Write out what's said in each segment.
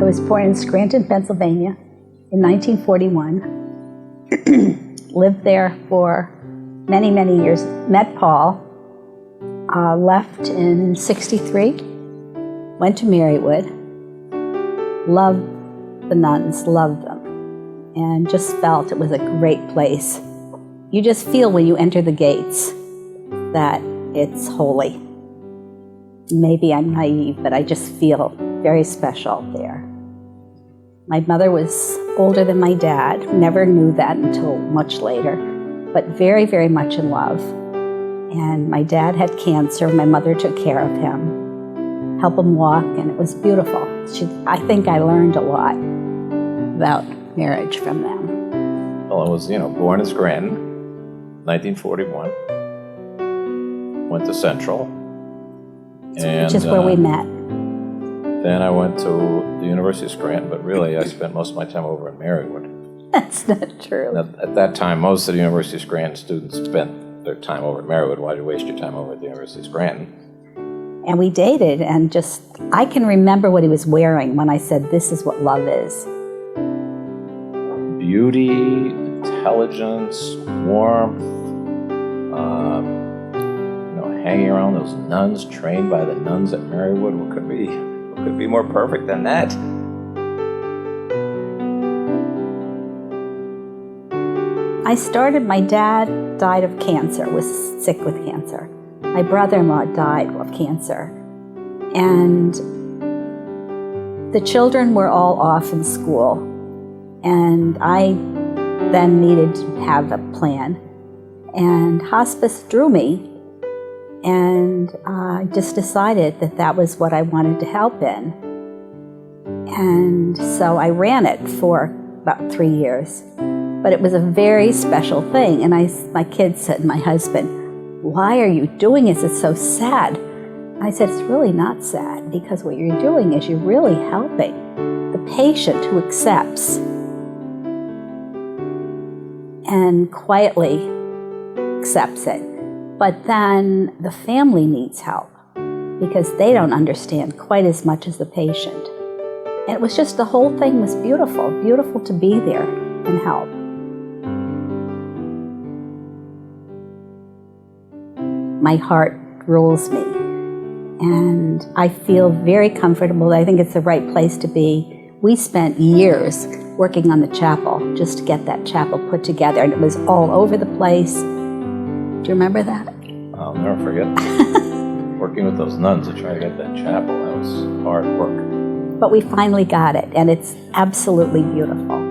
was born in Scranton, Pennsylvania in 1941. Lived there for many, many years. Met Paul, left in '63, went to Marywood, loved the nuns, loved them, and just felt it was a great place. You just feel when you enter the gates that it's holy. Maybe I'm naive, but I just feel very special there. My mother was older than my dad, never knew that until much later, but very, very much in love. And my dad had cancer, my mother took care of him, helped him walk, and it was beautiful. I think I learned a lot about marriage from them. Well, I was, born in Scranton, 1941, went to Central. Which is where we met. Then I went to the University of Scranton, but really I spent most of my time over in Marywood. That's not true. At that time, most of the University of Scranton students spent their time over at Marywood. Why do you waste your time over at the University of Scranton? And we dated, and I can remember what he was wearing when I said, this is what love is. Beauty, intelligence, warmth, hanging around those nuns, trained by the nuns at Marywood. What could be more perfect than that? My dad died of cancer, was sick with cancer. My brother-in-law died of cancer. And the children were all off in school. And I then needed to have a plan. And hospice drew me. And I just decided that that was what I wanted to help in. And so I ran it for about 3 years. But it was a very special thing. And my kids said, my husband, why are you doing this? It's so sad. I said, it's really not sad, because what you're doing is you're really helping the patient who accepts and quietly accepts it. But then the family needs help because they don't understand quite as much as the patient. And it was just, the whole thing was beautiful, beautiful to be there and help. My heart rules me, and I feel very comfortable. I think it's the right place to be. We spent years working on the chapel just to get that chapel put together, and it was all over the place. Do you remember that? I'll never forget working with those nuns to try to get that chapel. That was hard work. But we finally got it, and it's absolutely beautiful.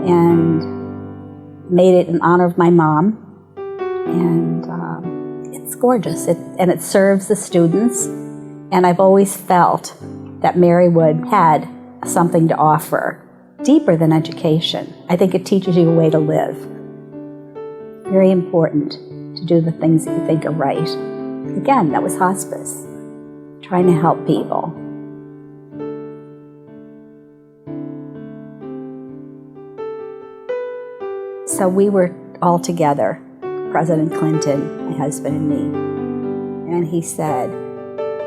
And made it in honor of my mom, and it's gorgeous. And it serves the students, and I've always felt that Marywood had something to offer, deeper than education. I think it teaches you a way to live. Very important to do the things that you think are right. Again, that was hospice, trying to help people. So we were all together, President Clinton, my husband, and me. And he said,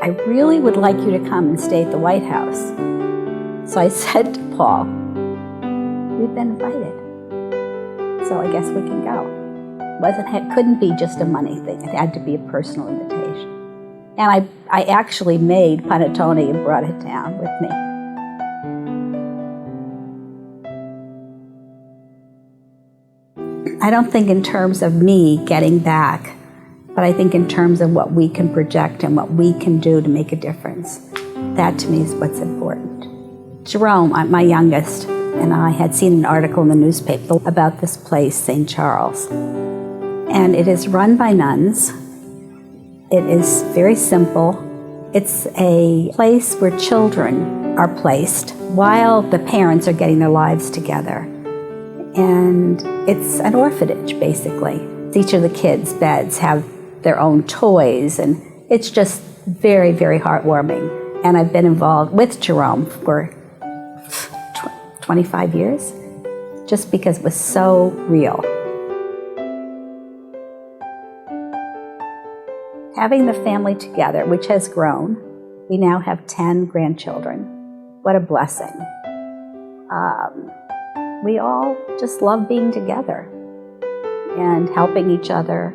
I really would like you to come and stay at the White House. So I said to Paul, we've been invited, so I guess we can go. It couldn't be just a money thing. It had to be a personal invitation. And I actually made panettone and brought it down with me. I don't think in terms of me getting back, but I think in terms of what we can project and what we can do to make a difference. That to me is what's important. Jerome, my youngest, and I had seen an article in the newspaper about this place, St. Charles. And it is run by nuns. It is very simple. It's a place where children are placed while the parents are getting their lives together. And it's an orphanage, basically. Each of the kids' beds have their own toys, and it's just very, very heartwarming. And I've been involved with Jerome for 25 years, just because it was so real. Having the family together, which has grown, we now have 10 grandchildren. what a blessing. We all just love being together and helping each other,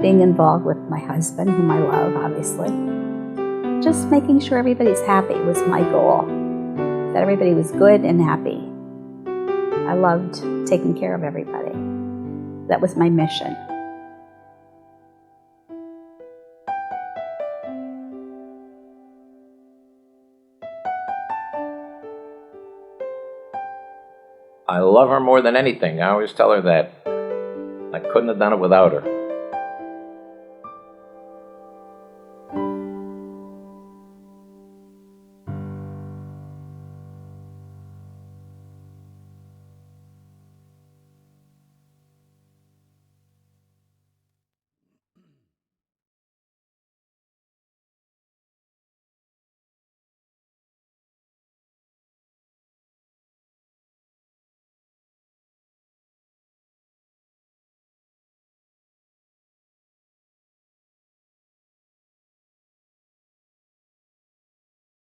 being involved with my husband, whom I love, obviously. Just making sure everybody's happy was my goal, that everybody was good and happy. I loved taking care of everybody. That was my mission. I love her more than anything. I always tell her that. I couldn't have done it without her.